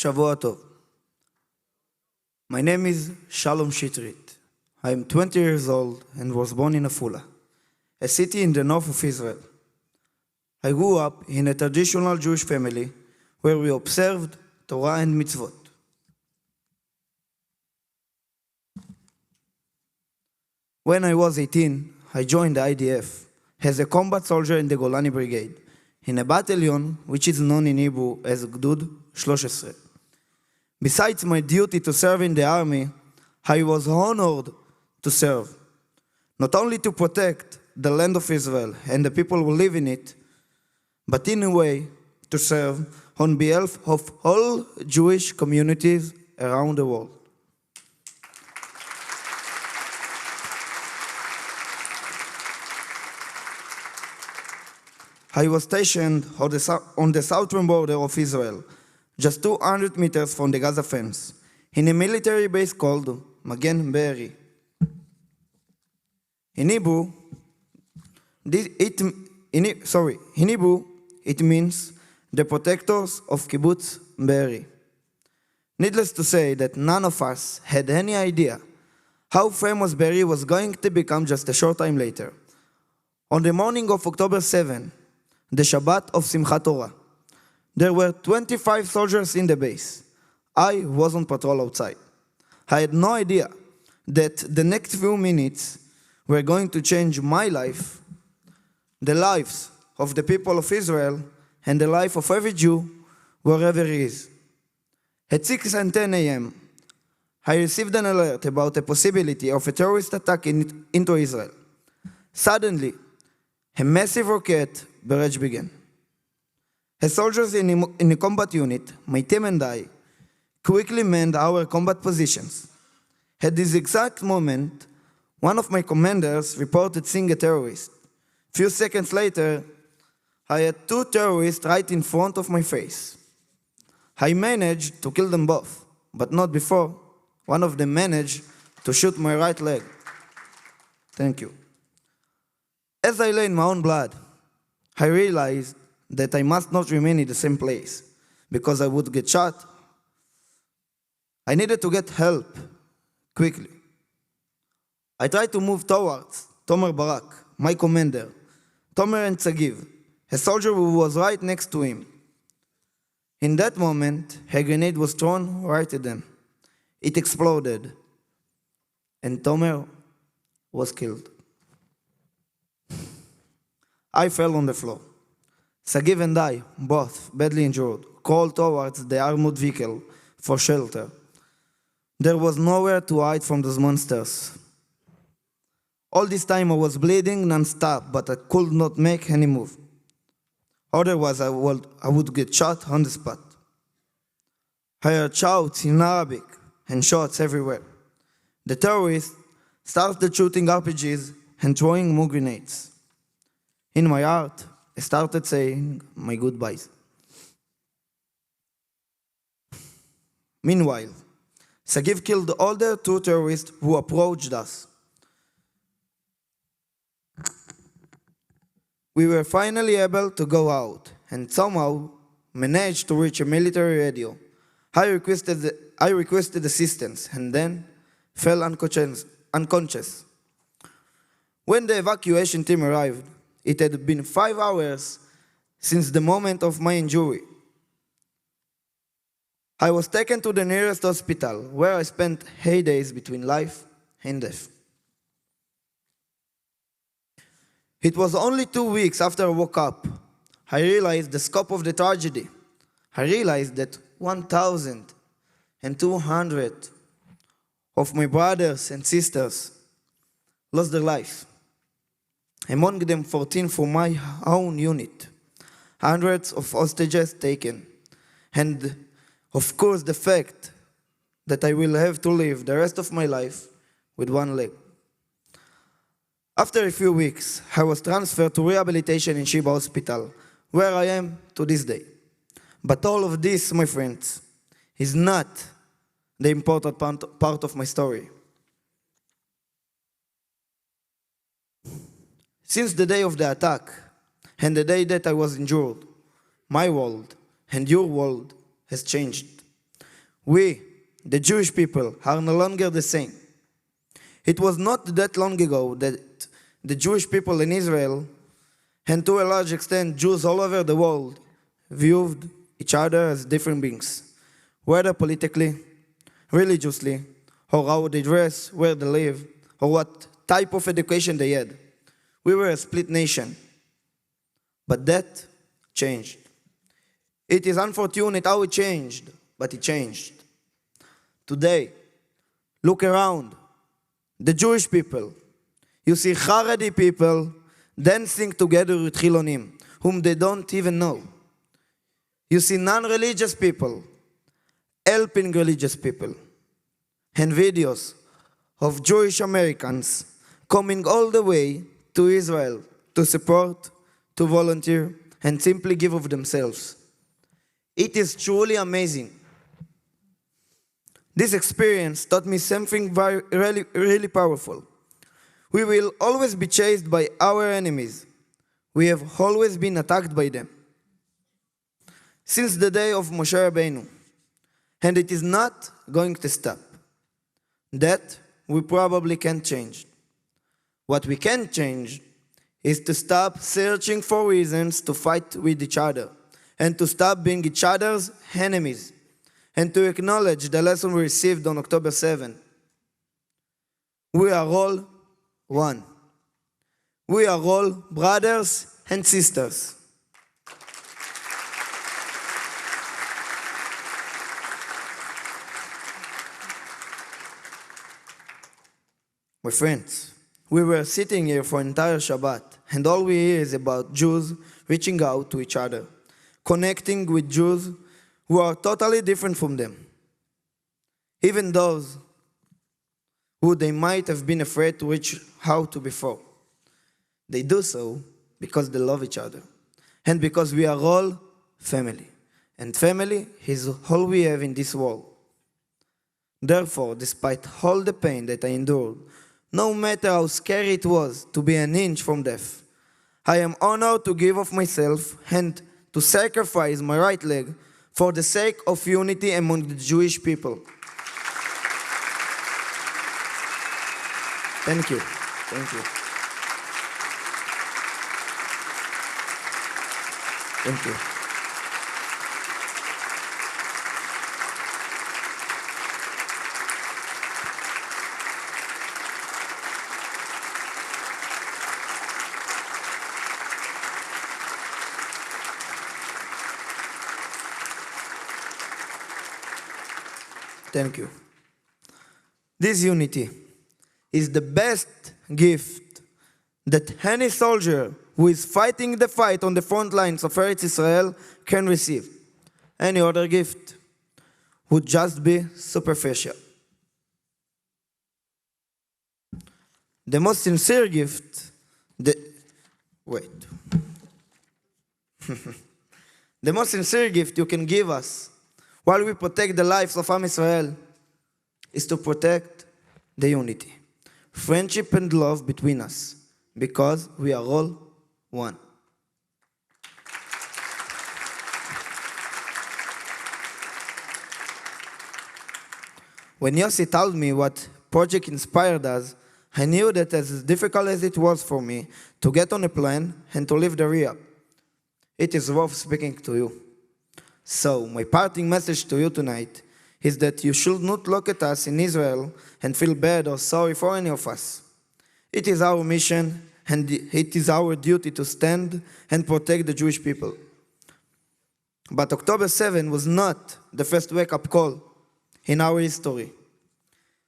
Shavua Tov. My name is Shalom Sheetrit. I am 20 years old and was born in Afula, a city in the north of Israel. I grew up in a traditional Jewish family where we observed Torah and mitzvot. When I was 18, I joined the IDF as a combat soldier in the Golani Brigade, in a battalion which is known in Hebrew as Gdud 13. Besides my duty to serve in the army, I was honored to serve, not only to protect the land of Israel and the people who live in it, but in a way to serve on behalf of all Jewish communities around the world. I was stationed on the southern border of Israel, just 200 meters from the Gaza fence, in a military base called Magen Be'eri. In Hebrew, it means the protectors of Kibbutz Be'eri. Needless to say that none of us had any idea how famous Be'eri was going to become just a short time later. On the morning of October 7, the Shabbat of Simchat Torah, there were 25 soldiers in the base. I was on patrol outside. I had no idea that the next few minutes were going to change my life, the lives of the people of Israel, and the life of every Jew, wherever he is. At 6:10 a.m., I received an alert about the possibility of a terrorist attack into Israel. Suddenly, a massive rocket barrage began. As soldiers in a combat unit, my team and I quickly manned our combat positions. At this exact moment, one of my commanders reported seeing a terrorist. Few seconds later, I had two terrorists right in front of my face. I managed to kill them both, but not before one of them managed to shoot my right leg. Thank you. As I lay in my own blood, I realized that I must not remain in the same place, because I would get shot. I needed to get help quickly. I tried to move towards Tomer Barak, my commander, Tomer and Tzagiv, a soldier who was right next to him. In that moment, a grenade was thrown right at them. It exploded, and Tomer was killed. I fell on the floor. Tzagiv and I, both badly injured, crawled towards the armored vehicle for shelter. There was nowhere to hide from those monsters. All this time I was bleeding non-stop, but I could not make any move. Otherwise I would get shot on the spot. I heard shouts in Arabic and shots everywhere. The terrorists started shooting RPGs and throwing more grenades. In my heart, I started saying my goodbyes. Meanwhile, Tzagiv killed all the two terrorists who approached us. We were finally able to go out and somehow managed to reach a military radio. I requested assistance and then fell unconscious. When the evacuation team arrived, it had been 5 hours since the moment of my injury. I was taken to the nearest hospital, where I spent 8 days between life and death. It was only 2 weeks after I woke up, I realized the scope of the tragedy. I realized that 1,200 of my brothers and sisters lost their life. Among them 14 from my own unit, hundreds of hostages taken, and of course the fact that I will have to live the rest of my life with one leg. After a few weeks, I was transferred to rehabilitation in Sheba Hospital, where I am to this day. But all of this, my friends, is not the important part of my story. Since the day of the attack and the day that I was injured, my world and your world has changed. We, the Jewish people, are no longer the same. It was not that long ago that the Jewish people in Israel, and to a large extent Jews all over the world, viewed each other as different beings, whether politically, religiously, or how they dress, where they live, or what type of education they had. We were a split nation. But that changed. It is unfortunate how it changed, but it changed. Today, look around. The Jewish people. You see Haredi people dancing together with Chilonim, whom they don't even know. You see non-religious people helping religious people. And videos of Jewish Americans coming all the way to Israel to support, to volunteer, and simply give of themselves. It is truly amazing. This experience taught me something really powerful. We will always be chased by our enemies. We have always been attacked by them. Since the day of Moshe Rabbeinu. And it is not going to stop. That we probably can't change. What we can change is to stop searching for reasons to fight with each other and to stop being each other's enemies and to acknowledge the lesson we received on October 7. We are all one. We are all brothers and sisters. My friends, we were sitting here for entire Shabbat, and all we hear is about Jews reaching out to each other, connecting with Jews who are totally different from them. Even those who they might have been afraid to reach out to before. They do so because they love each other, and because we are all family, and family is all we have in this world. Therefore, despite all the pain that I endured, no matter how scary it was to be an inch from death, I am honored to give of myself and to sacrifice my right leg for the sake of unity among the Jewish people. Thank you. Thank you. Thank you. Thank you. This unity is the best gift that any soldier who is fighting the fight on the front lines of Eretz Israel can receive. Any other gift would just be superficial. The most sincere gift, the most sincere gift you can give us while we protect the lives of Am Israel is to protect the unity, friendship and love between us, because we are all one. When Yossi told me what project inspired us, I knew that as difficult as it was for me to get on a plane and to leave the Riyadh, it is worth speaking to you. So, my parting message to you tonight is that you should not look at us in Israel and feel bad or sorry for any of us. It is our mission and it is our duty to stand and protect the Jewish people. But October 7 was not the first wake-up call in our history.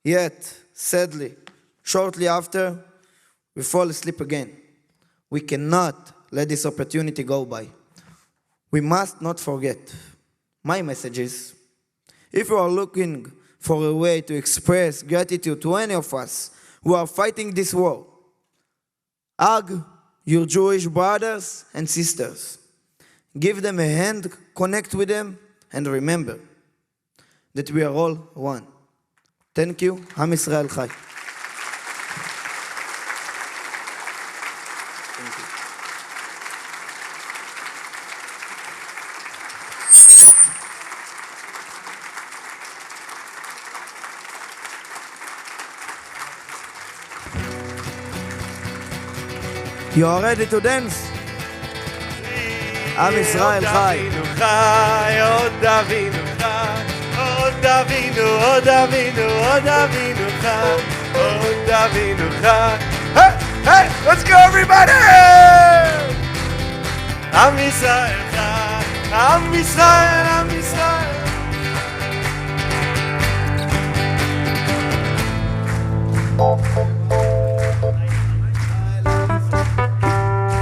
Yet, sadly, shortly after, we fall asleep again. We cannot let this opportunity go by. We must not forget. My message is, if you are looking for a way to express gratitude to any of us who are fighting this war, hug your Jewish brothers and sisters. Give them a hand, connect with them, and remember that we are all one. Thank you. Am Israel Chai. You are ready to dance? עם ישראל חי. עוד אבינו חי, עוד אבינו, עוד אבינו, עוד אבינו חי, עוד אבינו חי. Hey, hey, let's go everybody! עם ישראל חי, עם ישראל, עם ישראל.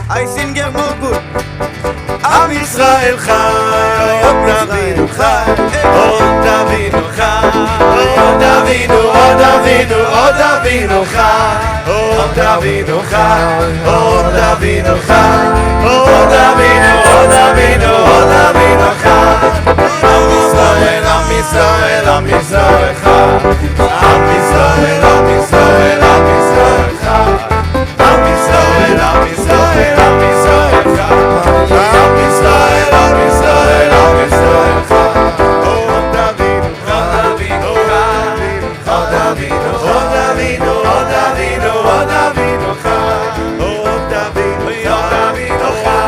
I sing it more good. עם ישראל חי, עוד אבינו חי, עוד אבינו חי, עוד אבינו, עוד אבינו, עוד אבינו חי, עוד אבינו חי, עוד אבינו חי, עוד אבינו, עוד אבינו, עוד אבינו חי. עם ישראל, עם ישראל, עם ישראל חי, עם ישראל, עם ישראל, עם ישראל חי, עם ישראל, עם ישראל, עם ישראל חי. עם ישראל, עם ישראל, עם ישראל חי. עוד אבינו חי, עוד אבינו, עוד אבינו, עוד אבינו, עוד אבינו חי. עוד אבינו חי, עוד אבינו חי,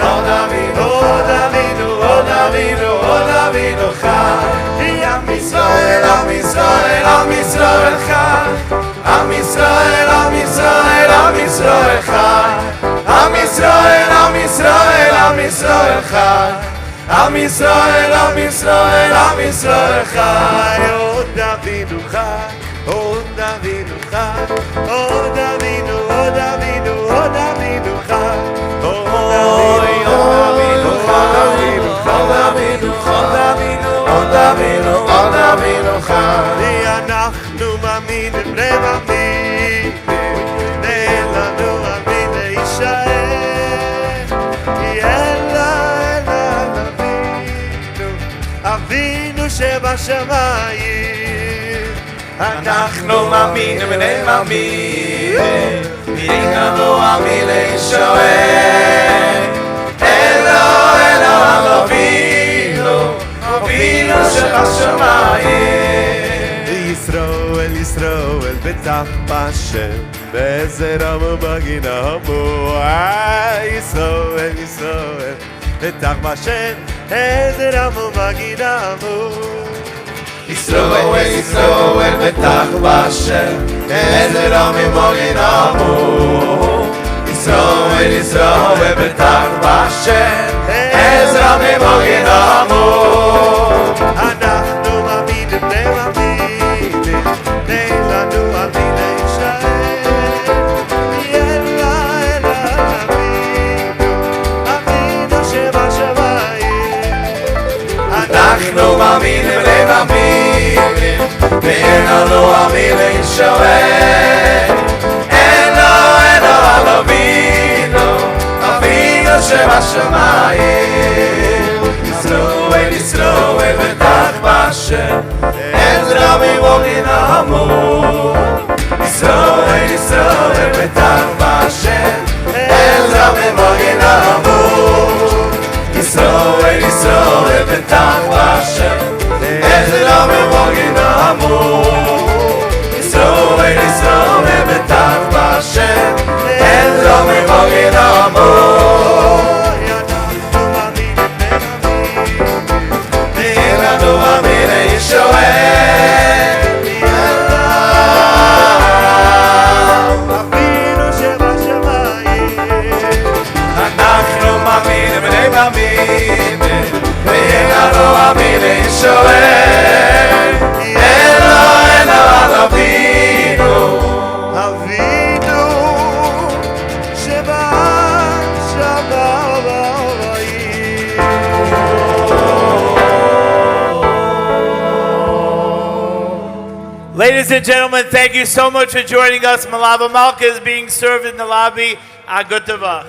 עוד אבינו, עוד אבינו, עוד אבינו, עוד אבינו חי. עם ישראל, עם ישראל, עם ישראל חי. עם ישראל, עם ישראל, עם ישראל חי. עם ישראל, עם ישראל, עם ישראל חי. עם ישראל, עם ישראל, עם ישראל חי. עוד אבינו חי, עוד אבינו חי, עוד אבינו, עוד אבינו, עוד אבינו חי. עוד אבינו, עוד אבינו, עוד אבינו, עוד אבינו, עוד אבינו, עוד אבינו חי. אנחנו מאמינים למאמין, תן לנו אמן להישאר. אלא אבינו שבשמיים. אנחנו מאמינים למאמין, תן לנו אמן להישאר. אלא אבינו, אבינו שבשמיים. ישראל, ישראל, בטח בשם, בעזר ובגינמו. ישראל, ישראל, בטח בשם, בעזר ובגינמו. ישראל, ישראל, בטח בשם, בעזר ובגינמו. ישראל, ישראל, בטח בשם, בעזר ובגינמו. אנחנו מאמינים למאמין, תן לנו אמן להישאר. אלא אבינו שבשמיים. אנחנו מאמינים למאמין, תן לנו אמן להישאר. אלא אבינו, אבינו שבשמיים. ישראל, ישראל, בטח בשם, עזרא ובגינמו. ישראל, ישראל, בטח בשם, עזרא ובגינמו. ישראל, ישראל, בטח בשם, עזרא ובגינמו. ישראל, ישראל, בטח בשם, עזרא ובגינמו. Ladies and gentlemen, thank you so much for joining us. Malava Malka is being served in the lobby. Agutava.